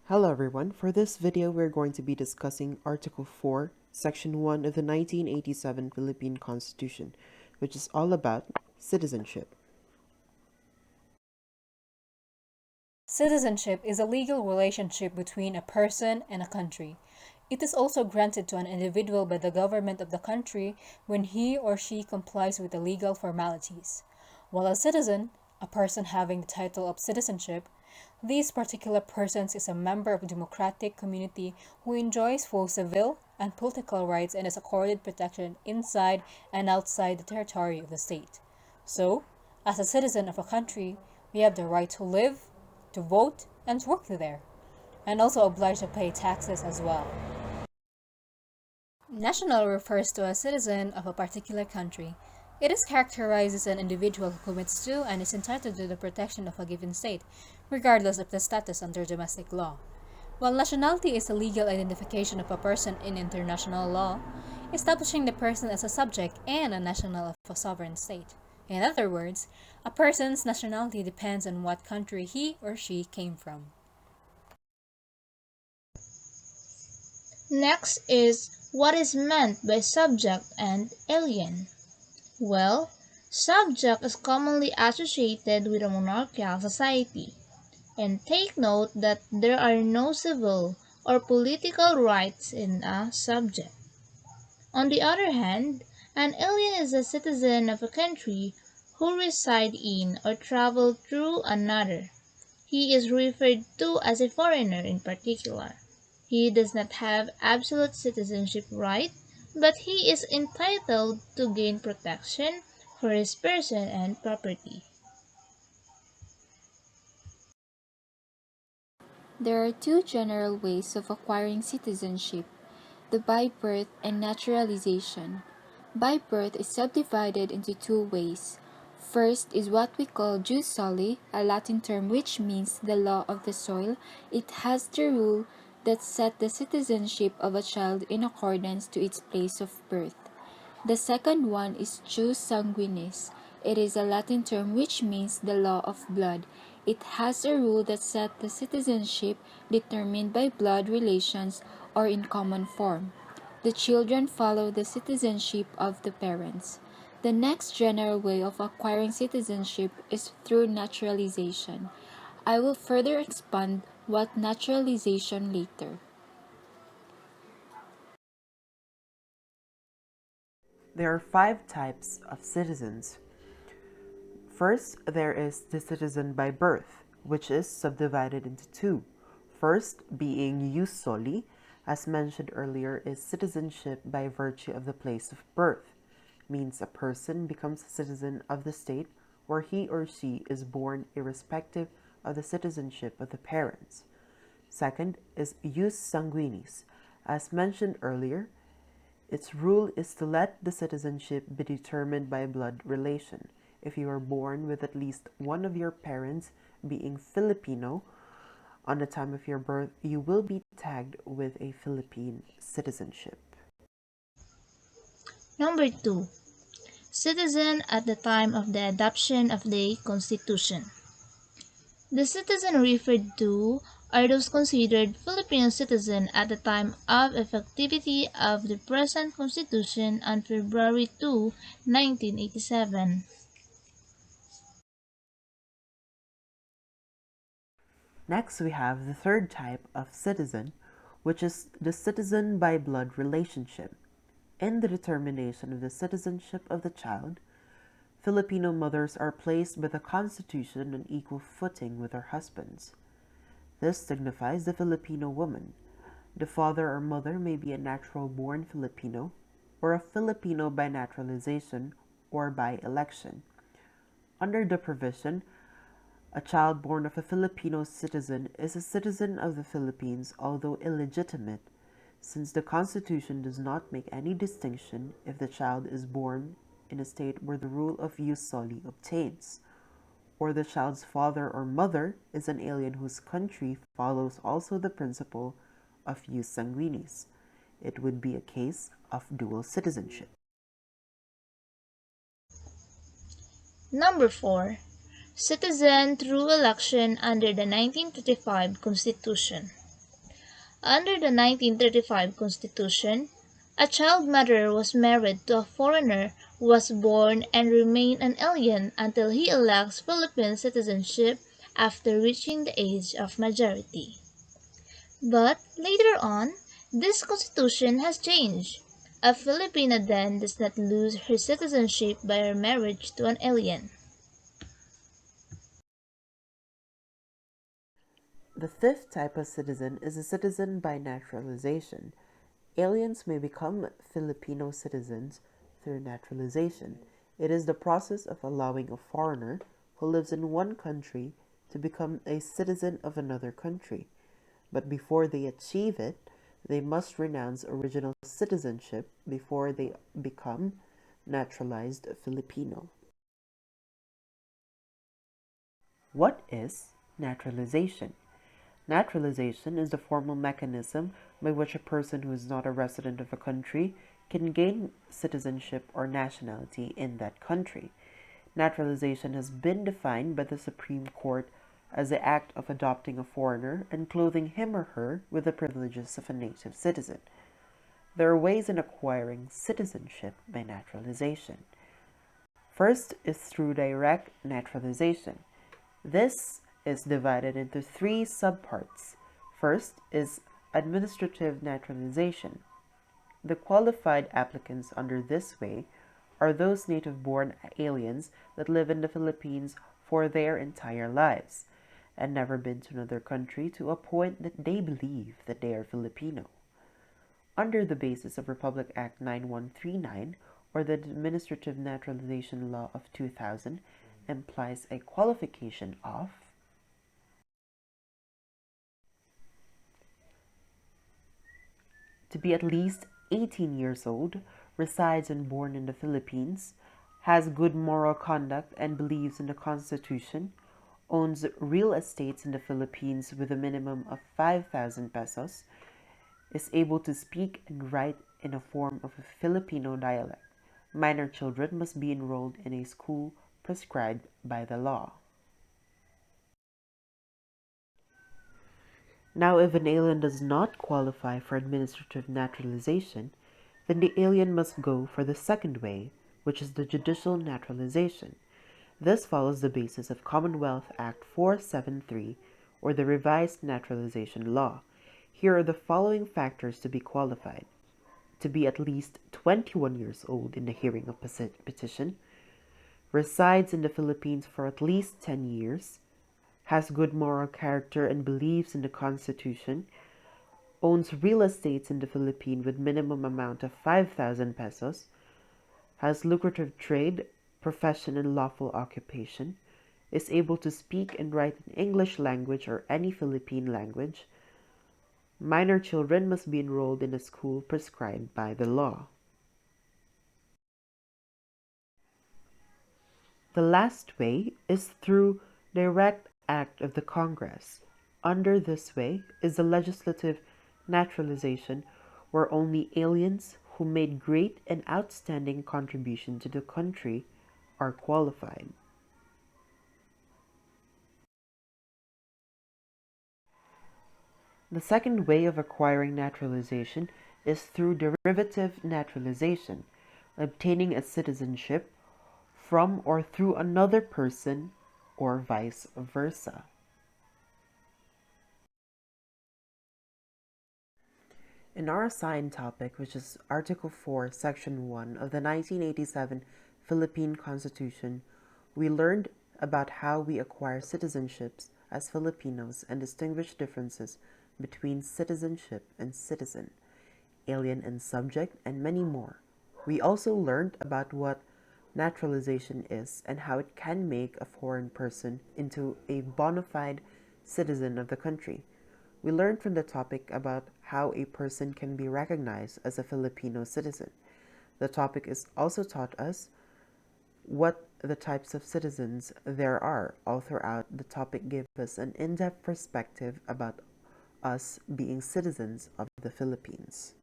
Hello everyone, for this video we're going to be discussing Article 4, Section 1 of the 1987 Philippine Constitution, which is all about citizenship. Citizenship is a legal relationship between a person and a country. It is also granted to an individual by the government of the country when he or she complies with the legal formalities. While a citizen, a person having the title of citizenship, these particular persons is a member of a democratic community who enjoys full civil and political rights and is accorded protection inside and outside the territory of the state. So, as a citizen of a country, we have the right to live, to vote, and to work there, and also obliged to pay taxes as well. National refers to a citizen of a particular country. It is characterized as an individual who commits to and is entitled to the protection of a given state, regardless of the status under domestic law. While nationality is the legal identification of a person in international law, establishing the person as a subject and a national of a sovereign state. In other words, a person's nationality depends on what country he or she came from. Next is what is meant by subject and alien. Well, subject is commonly associated with a monarchical society. And take note that there are no civil or political rights in a subject. On the other hand, an alien is a citizen of a country who reside in or travel through another. He is referred to as a foreigner in particular. He does not have absolute citizenship right, but he is entitled to gain protection for his person and property. There are two general ways of acquiring citizenship, the by birth and naturalization. By birth is subdivided into two ways. First is what we call jus soli, a Latin term which means the law of the soil. It has the rule that set the citizenship of a child in accordance to its place of birth. The second one is jus sanguinis. It is a Latin term which means the law of blood. It has a rule that set the citizenship determined by blood relations or in common form. The children follow the citizenship of the parents. The next general way of acquiring citizenship is through naturalization. I will further expand what naturalization later. There are 5 types of citizens. First, there is the citizen by birth, which is subdivided into 2. First, being jus soli, as mentioned earlier, is citizenship by virtue of the place of birth. Means a person becomes a citizen of the state where he or she is born irrespective of the citizenship of the parents. Second is jus sanguinis. As mentioned earlier, its rule is to let the citizenship be determined by blood relation. If you are born with at least one of your parents being Filipino on the time of your birth, you will be tagged with a Philippine citizenship. Number 2. Citizen at the time of the adoption of the Constitution. The citizen referred to are those considered Filipino citizen at the time of effectivity of the present Constitution on February 2, 1987. Next, we have the third type of citizen, which is the citizen by blood relationship. In the determination of the citizenship of the child, Filipino mothers are placed by the Constitution on equal footing with their husbands. This signifies the Filipino woman. The father or mother may be a natural-born Filipino or a Filipino by naturalization or by election. Under the provision, a child born of a Filipino citizen is a citizen of the Philippines, although illegitimate, since the Constitution does not make any distinction if the child is born in a state where the rule of jus soli obtains, or the child's father or mother is an alien whose country follows also the principle of jus sanguinis. It would be a case of dual citizenship. Number 4. Citizen through election under the 1935 Constitution. Under the 1935 Constitution, a child mother was married to a foreigner who was born and remained an alien until he elects Philippine citizenship after reaching the age of majority. But later on, this constitution has changed. A Filipina then does not lose her citizenship by her marriage to an alien. The fifth type of citizen is a citizen by naturalization. Aliens may become Filipino citizens through naturalization. It is the process of allowing a foreigner who lives in one country to become a citizen of another country. But before they achieve it, they must renounce original citizenship before they become naturalized Filipino. What is naturalization? Naturalization is the formal mechanism by which a person who is not a resident of a country can gain citizenship or nationality in that country. Naturalization has been defined by the Supreme Court as the act of adopting a foreigner and clothing him or her with the privileges of a native citizen. There are ways in acquiring citizenship by naturalization. First is through direct naturalization. This is divided into three subparts. First is administrative naturalization. The qualified applicants under this way are those native-born aliens that live in the Philippines for their entire lives and never been to another country to a point that they believe that they are Filipino. Under the basis of Republic Act 9139 or the Administrative Naturalization Law of 2000 implies a qualification of to be at least 18 years old, resides and born in the Philippines, has good moral conduct and believes in the Constitution, owns real estates in the Philippines with a minimum of 5,000 pesos, is able to speak and write in a form of a Filipino dialect. Minor children must be enrolled in a school prescribed by the law. Now, if an alien does not qualify for administrative naturalization, then the alien must go for the second way, which is the judicial naturalization. This follows the basis of Commonwealth Act 473 or the revised naturalization law. Here are the following factors to be qualified: to be at least 21 years old in the hearing of petition, resides in the Philippines for at least 10 years, has good moral character and believes in the Constitution, owns real estates in the Philippines with minimum amount of 5,000 pesos, has lucrative trade, profession, and lawful occupation, is able to speak and write in English language or any Philippine language. Minor children must be enrolled in a school prescribed by the law. The last way is through direct act of the Congress. Under this way is the legislative naturalization, where only aliens who made great and outstanding contribution to the country are qualified. The second way of acquiring naturalization is through derivative naturalization, obtaining a citizenship from or through another person or vice versa. In our assigned topic, which is Article 4, Section 1 of the 1987 Philippine Constitution, we learned about how we acquire citizenships as Filipinos and distinguish differences between citizenship and citizen, alien and subject, and many more. We also learned about what naturalization is and how it can make a foreign person into a bona fide citizen of the country. We learned from the topic about how a person can be recognized as a Filipino citizen. The topic is also taught us what the types of citizens there are. All throughout, the topic gave us an in-depth perspective about us being citizens of the Philippines.